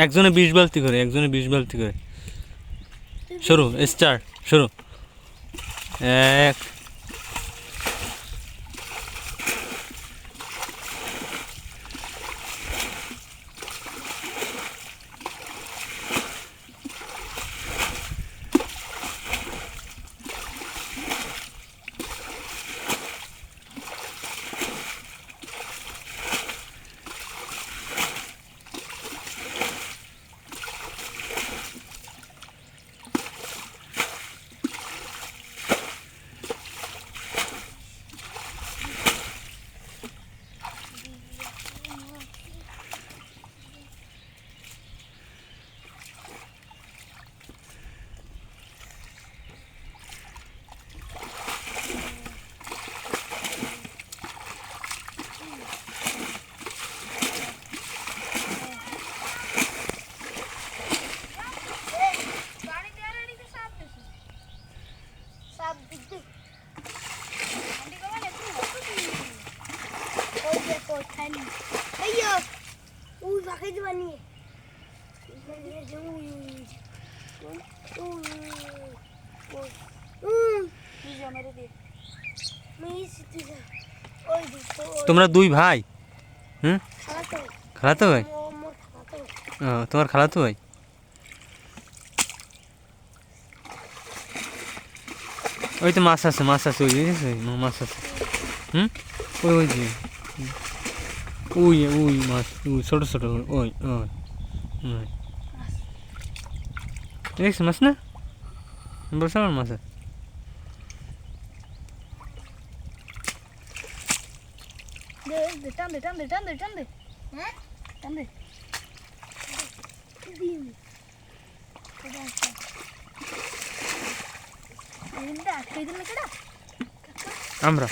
একজনে 20 বালতি করে, একজনে 20 বালতি করে। শুরু, স্টার্ট, শুরু। 1 তোমরা দুই ভাই? হুম, খালাতো ভাই? তোমার খালাতো ভাই? ওই তো মাছ আছে, মাছ আছে, ওই মাছ আছে। হুম, ওই ওই যে ওই ওই মাছ, ওই ছোটো ছোটো, ওই ওই দেখছি মাছ না, বলছে আমার মাছ আছে। আমরা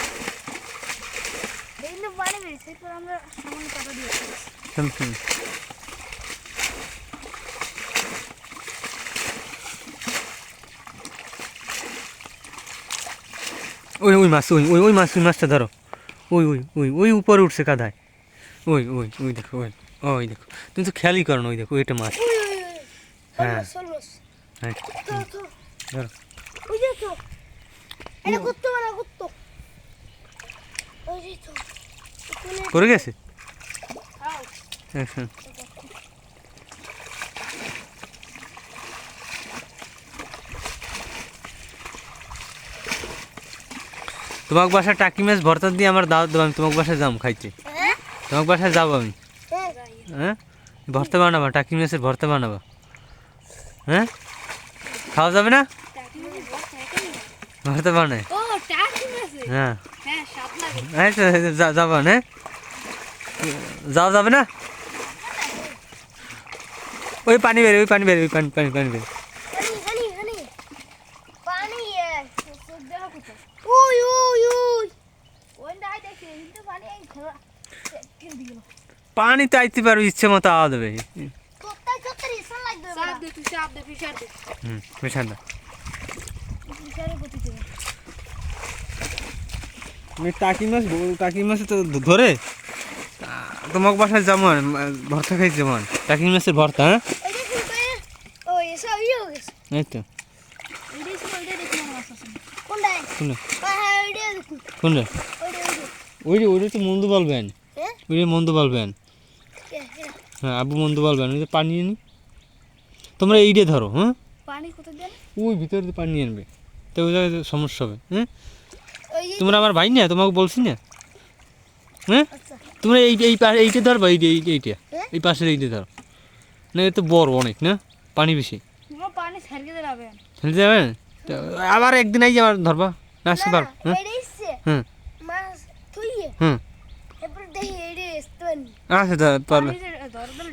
ওই ওই মাছ, ওই ওই ওই মাছ, ওই মাছটা ধরো। ওই ওই ওই ওই উপরে উঠছে কাদায়। ওই ওই ওই দেখো, ওই ওই দেখো, তুমি তো খেয়ালই করো না। ওই দেখো, ওইটা মাছ। হ্যাঁ হ্যাঁ, করে গেছে। তোমাকে বাসায় টাকি মাছ ভর্তা দিয়ে আমার দাওয়াত দেবো, আমি তোমাকে বাসায় যাবো খাইতে। তোমাকে বাসায় যাবো আমি। হ্যাঁ, ভর্তা বানাবা, টাকি মাছের ভর্তা বানাবা। হ্যাঁ, খাওয়া যাবে না? ভর্তা বানায়। হ্যাঁ, যাবা না? যাওয়া যাবে না? ওই পানি বের, ওই পানি বের, ওই পানি পানি পানি বের। পানি তো আইতে পারো, ইচ্ছে মতো আওয়া দেবে। টাকি মাছ, টাকি মাছ তো ধরে তোমাকে বাসায় যেমন ভর্তা খাইছে, যেমন টাকি মাছের ভর্তা। হ্যাঁ, এই তো কোনটা? ওই রে, ওইটা তো মন্দু বলবেন, ওই রে মন্দু বলবেন। হ্যাঁ, আবু মন্দু বলবেন। ওই যে পানি আনি, তোমরা এইটা ধরো। হ্যাঁ, ওই ভিতরে পানি আনবে, তো ওই জায়গায় সমস্যা হবে। হ্যাঁ, তোমরা আমার ভাই না, তোমাকে বলছি না? হ্যাঁ, তোমরা এই এইটা ধরবা, এইটা এই পাশের এইটা ধরো না, এটা তো বড় অনেক না, পানি বেশি। পানি ছেড়ে যাবেন ফেলে যাবেন তো আবার একদিন আই আমার ধরবা না আসতে পারো হ্যাঁ হুম মাছ থুইয়ে হুম এরপর দেখি এড়ে স্তন আচ্ছা তাহলে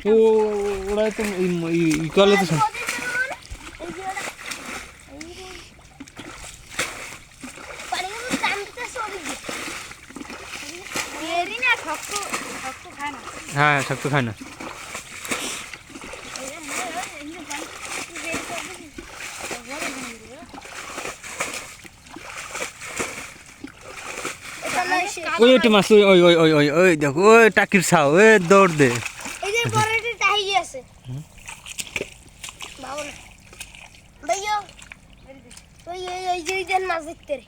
ও ওরা তো ই করলে তো হ্যাঁ শক্ত খায় না ওই একটা মাছ ওই ওই ওই ওই ওই ওই দেখো ওই টাকির ছাও ওই দৌড় দে এই যে বড়টা টাহি আছে বাবা ভাইয়া ওই এই যে যেন মাছ দেখতে রে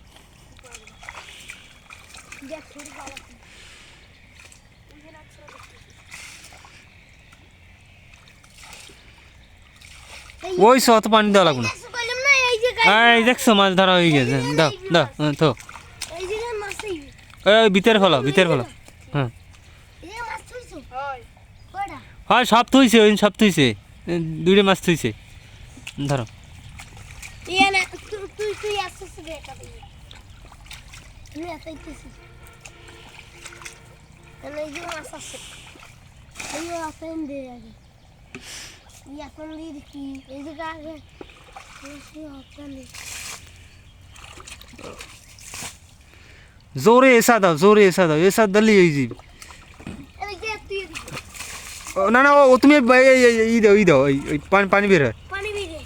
দেখ থোড়ি ভালো ওই সত পানি দেওয়া লাগবে না বললাম না এই যে এই দেখছো মাছ ধরা হয়ে গেছে দাও দাও তো এই যে মাছ এই ওই ভিতরে ফেলো হ্যাঁ এই মাছ থুইছো হয় কোড়া হয় সব থুইছে ওই সব থুইছে দুইটা মাছ থুইছে ধরো ইয়া না তুই আসছিস রে এটা দিয়ে তুই আসাইছিস এই যে মাছ আছে এই আসেন দে আগে এই আসেন দিয়ে কি এই যে আগে জোরে এসা দাও এসা দিলে এই যে এই যে তুই না না ও তুমি ই দাও এই পানি বের হয় পানি ভিজে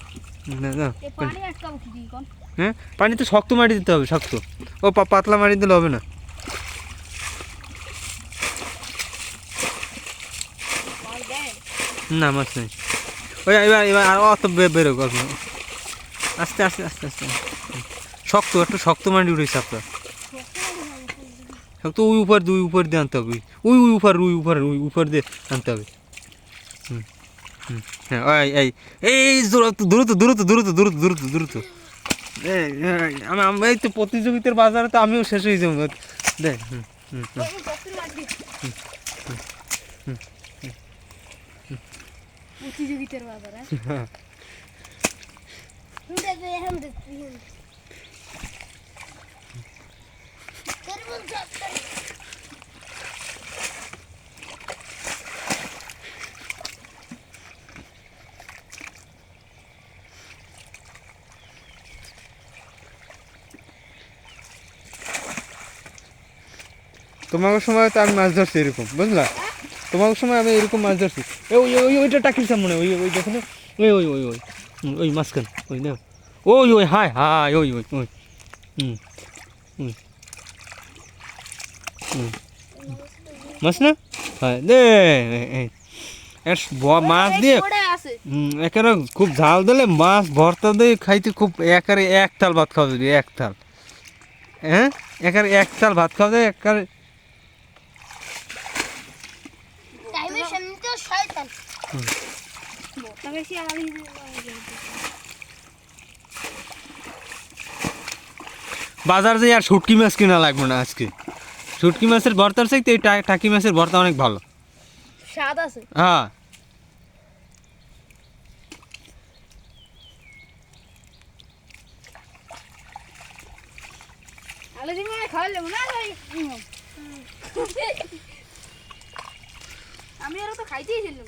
না না এই পানি আটকাবো কি দি কোন হ্যাঁ পানি তো শক্ত মাটি দিতে হবে শক্ত ও পাতলা মাটি দিলে হবে না মাছ দেন না মাছ নেই ওই এবার আর অত বেরো গল্প আস্তে শক্ত একটু শক্ত মাটি উঠেছে আপনার শক্ত ওই উপর দিয়ে আনতে হবে ওই উপর দিয়ে আনতে হবে হ্যাঁ এই দ্রুত আমি এই তো প্রতিযোগিতার বাজারে তো আমিও শেষ হয়ে যাবো দেখ প্রতিযোগিতার বাজারে তোমার সময় তো আমি মাছ ধরছি এরকম বুঝলা তোমার সময় আমি এরকম মাছ ধরছি ওইটা টাকির সামনে ওই দেখো না ওই মাঝখান ওই দেখো ওই হাই ওই মাছ না হ্যাঁ দে মাছ দিয়ে একেবারে খুব ঝাল দিলে মাছ ভর্তা দিয়ে খাইতে খুব একেবারে এক থাল ভাত খাওয়া যাবে এক থাল হ্যাঁ একেবারে এক থাল ভাত খাওয়া যায় একেবারে বাজার যে আর শুটকি মাছ কিনা লাগবে না আজকে শুটকি মাছের ভর্তার চাইতে এই টাকি মাছের ভর্তা অনেক ভালো স্বাদ আছে হ্যাঁ আলু দিন মানে খাওয়ালে মনে হয় আমি আর তো খাইতেই ছিলাম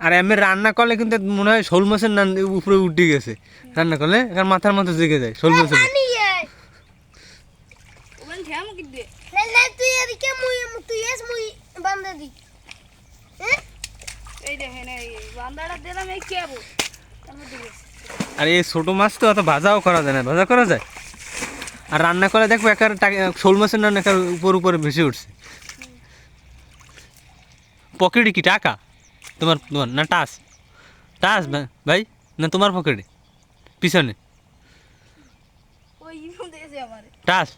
আর এমনি রান্না করলে কিন্তু মনে হয় শোল মাছের উপরে উঠে গেছে রান্না করলে এখন মাথার মতো জেগে যায় শোল মাছের আর এই ছোট মাছ তো অত ভাজাও করা যায় না ভাজা করা যায় আর রান্না করে দেখবো একার শোল মাছের রান্না একার উপরে ভেসে উঠছে পকেটে কি টাকা তোমার না টাস ভাই না তোমার পকেটে পিছনে টাস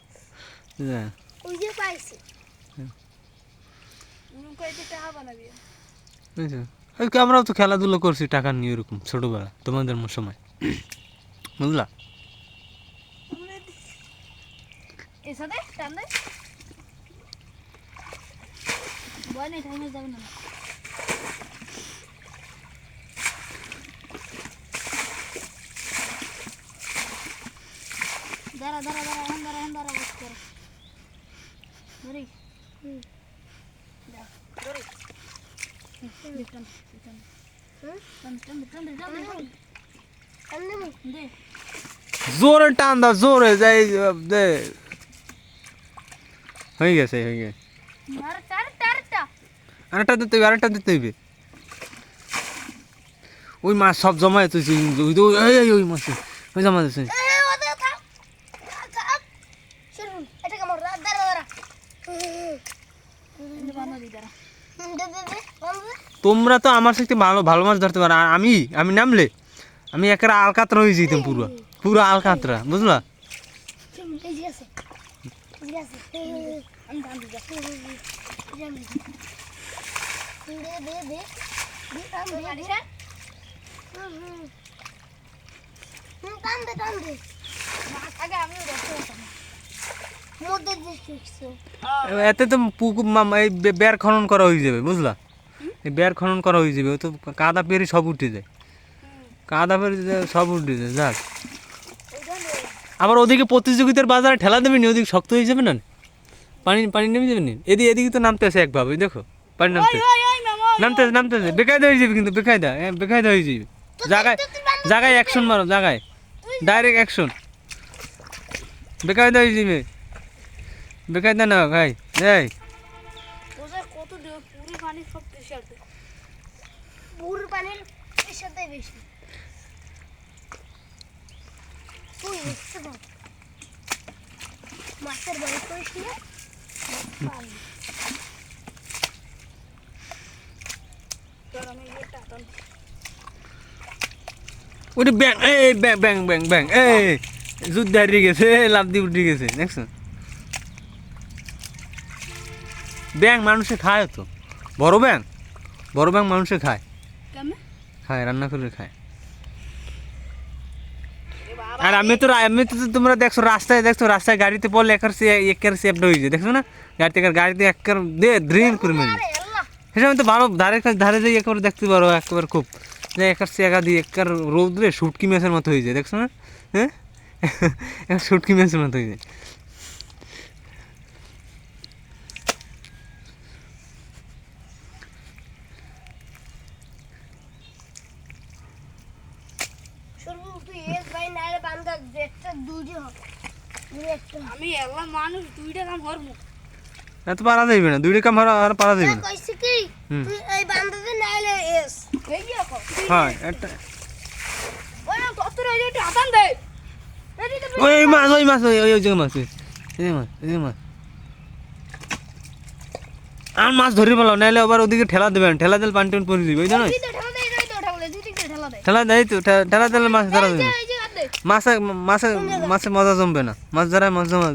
আমরাও তো খেলাধুলো করছি টাকা নিয়ে এরকম ছোটবেলা তোমাদের সময় বুঝলা ধরা ধরা এখন ধরা এখন ধরা বস করে ধরি ধরি টান দে জোরে টান দাও, জোরে যাই দে। হয়ে গেছে, হয়ে গেছে। আরেকটা দিতে হইবে, আরেকটা দিতে হইবে। ওই মাছ সব জমা হইতেছে, ওই মাছ ওই জমা দিচ্ছে। তোমরা তো আমার সাথে ভালো ভালো মাছ ধরতে পারো, আর আমি নামলে আমি একেবারে আলকাতরা হয়ে যেতাম, পুরো পুরো আলকাতরা, বুঝলা? এতে তো পুকুর এই বের খনন করা হয়ে যাবে, বুঝলা? এই বের খনন করা হয়ে যাবে, ও তো কাদা পেরি সব উঠে যায়, কাদা পেরি সব উঠে যায়। যাক, আবার ওদিকে প্রতিযোগিতার বাজারে ঠেলা দেবে নি, ওদিকে শক্ত হয়ে যাবে না, পানি পানি নেমে যাবে নি। এদিকে তো নামতে আসে একভাবে, দেখো পানি নামতে বেকায়দা হয়ে যাবে, কিন্তু বেকায়দা হয়ে যাবে। জায়গায় অ্যাকশন মারো, জায়গায় ডাইরেক্ট অ্যাকশন, বেকায়দা হয়ে যাবে। বেকায়দা না ভাই, এই কত পুরো পানি সব প্রেশার পুরো পানির প্রেশারটাই বেশি। মাছের বাড়ি করিস না ওটা ব্যাং, এই ব্যাং ব্যাং ব্যাং ব্যাং, এই যুদ্ধ হারিয়ে গেছে, লাভ দিয়ে উঠে গেছে, দেখছো? ব্যাং মানুষে খায় তো, বড় ব্যাং মানুষে খায়, রান্না করে খায়। আর আমি তো তোমরা দেখছো রাস্তায় গাড়িতে পড়লে একের সেপটা হয়ে যায়, দেখছো না? গাড়িতে একের দে ড্রিম করে মেরে, সেটা তো ভালো ধারে দিয়ে একেবারে দেখতে পারো, একেবারে খুব একার চেকা দিয়ে একার রৌদ্রে শুটকি মাছের মতো হয়ে যায়, দেখছো না? হ্যাঁ, শুটকি মাছের মতো হয়ে যায়। আমি এলা মানুষ দুইটা কাম হরমু, এত পারা যাইবে না, দুইটা কাম আর পারা যাইবে না। কইছি কি তুই এই বান্দাতে নাইলে এস এই কি কো? হ্যাঁ, একটা ওই না তত্তর এই যে আতান দে ওই মাছ ওই যে মাছ, এই মাছ আর মাছ ধরে পেলাম, নাইলে আবার ওদিকে ঠেলা দেবেন, ঠেলা দিলে পানি টান পরে দিবে, ওই জন্য ঠেলা দেয় তো, ঠেলা দিলে মাছ ধরা যাবে, মাছে মজা জমবে না, মাছ ধরায় মাছ জমা।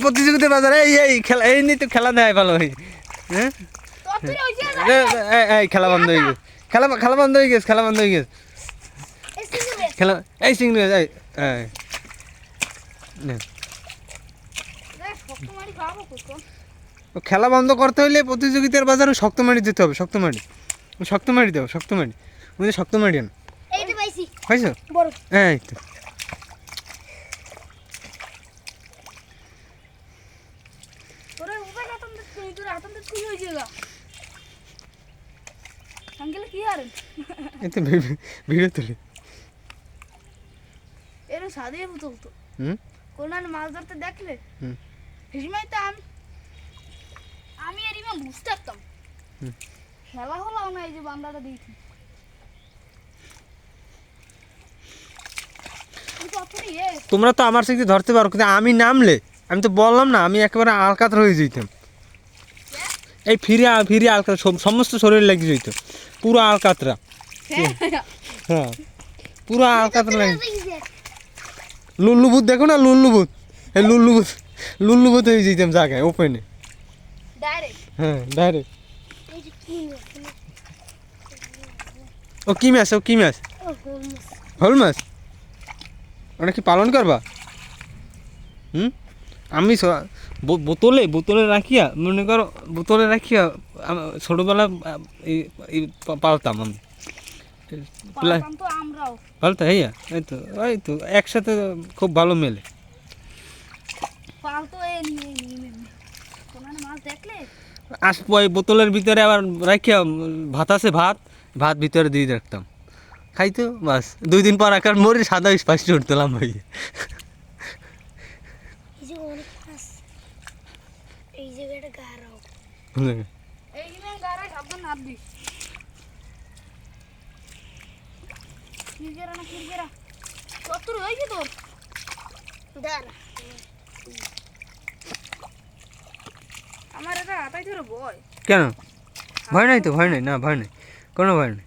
প্রতিযোগিতার বাজারে এই খেলা, এই নিয়ে তো খেলা দেয় ভালো, হ্যাঁ এই খেলা বন্ধ হয়ে গেছে, খেলা বন্ধ হয়ে গেছে, খেলা এই সিংড়ি খেলা বন্ধ করতে হইলে প্রতিযোগিতার বাজারে শক্ত মারি দিতে হবে, শক্ত মারি দেবো, শক্ত মারি আন হয়েছে, এই তো ভিডিও তুলি এর সাদিয়ে তুলতো কোন মাছ ধরতে দেখলে হিসমাই তো আমি এরিমা বুঝতে পারতাম খেলা হলো না, এই যে বান্দাটা দিয়েছি তোমরা তো আমার সাথে ধরতে পারো, কিন্তু আমি নামলে, আমি তো বললাম না, আমি একেবারে আলকাতরা হয়ে যেতাম, এই ফিরে আলকাতরা, সমস্ত শরীর লেগে যেত, পুরো আলকাতরা, হ্যাঁ পুরো আলকাতরা লাগে। লুল্লুভূত দেখো না, লুল্লুভূত হয়ে যেতাম জায়গায় ওপেনে, হ্যাঁ ডাইরেক্ট। ও কি মাছ হল মাছ, ওটা কি পালন করবা? আমি বোতলে বোতলে রাখিয়া মনে করো বোতলে রাখিয়া ছোটোবেলা পালতাম আমি পারতাম তো আমরাও। পালতা হইয়া এই তো একসাথে খুব ভালো মেলে। পালতো এ নিয়ে নিয়ে কোনানে মাছ দেখলে আসবো এই বোতলের ভিতরে আবার রাখিয়া ভাত আছে ভাত ভাত ভিতরে দিয়ে রাখতাম খাইতো বাস 2 দিন পর আকার মরে সাদা স্পাইসি উঠতাম ভাই। এই যে অনেক মাছ এই জায়গাটা গারাও এই যে গারা সাবধান হাত দিস কিরগেরা না কিরগেরা কতর হইছে তোর দাঁড়া আমার এটা হাতাই ধরে ভয়। কেন ভয় নাই তো ভয় নাই না ভয় নাই কোনো ভয় নাই।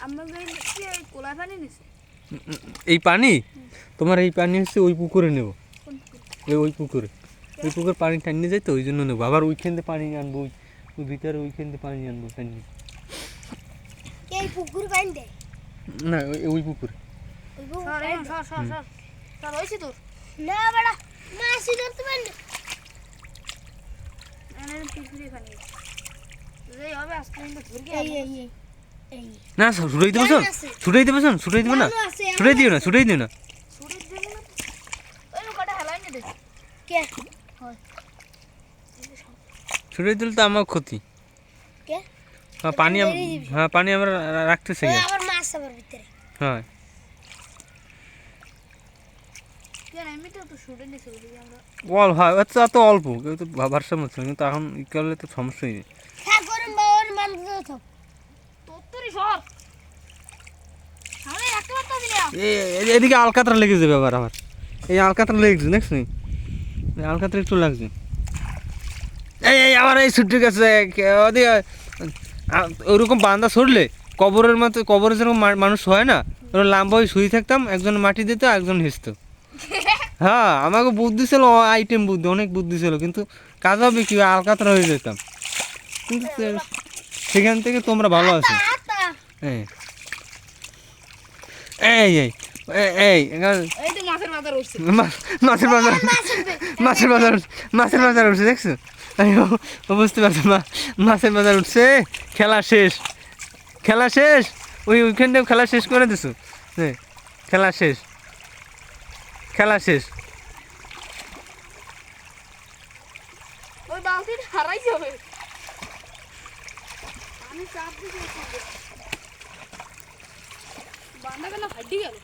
আমরা কি এই কোলা পানি নিছে এই পানি তোমার এই পানি হচ্ছে ওই পুকুরে নেব ওই পুকুরে পানি টানিয়ে যায় তো ওই জন্য নেবো আবার ওইখান থেকে পানি আনবো ওই ভিতরে ওইখান থেকে পানি আনবো টানিয়ে এই পুকুর পানি দেয় না ওই পুকুরে সর হইছে তোর না বড় মাছি ধরতে পারি না পুকুরে পানি এই হবে আজকে ধরকে এই না ছুটাই দেবো শোন ছুটাই দেবো শোন ছুটাই দেবো না ছুটাই দিও না ছুটাই দিও না ছুটাই দিলে তো আমার ক্ষতি। পানি আমরা রাখতেছি হ্যাঁ হয় আচ্ছা তো অল্প কেউ তো ভারসাম্য ছিল কিন্তু এখন ই করলে তো সমস্যাই নেই। এদিকে আলকাতরা লেগে যাবে আবার আমার এই আলকাতরা লেগেছে দেখছি আলকাতরা একটু লাগছে এই আমার এই ছুটি গেছে ওদিকে ওইরকম বান্দা ছড়লে কবরের মতো কবরে যেরকম মানুষ হয় না ওরা লাম্বা হয়ে শুয়ে থাকতাম একজন মাটি দিত একজন হিসতো। হ্যাঁ আমাকে বুদ্ধি ছিল আইটেম বুদ্ধি অনেক বুদ্ধি ছিল কিন্তু কাজ হবে কি আলকাতরা হয়ে যেতাম কিন্তু সেখান থেকে তোমরা ভালো আছো। এই এই এই এই মাছের বাজার উঠছে দেখছো বুঝতে পারছো মাছের বাজার উঠছে খেলা শেষ ওইখানটাও খেলা শেষ করে দিছো খেলা শেষ ওই বালতি হারাই যাবে আমি চাপ দিতে বান্দা কেন ফাটি গেল।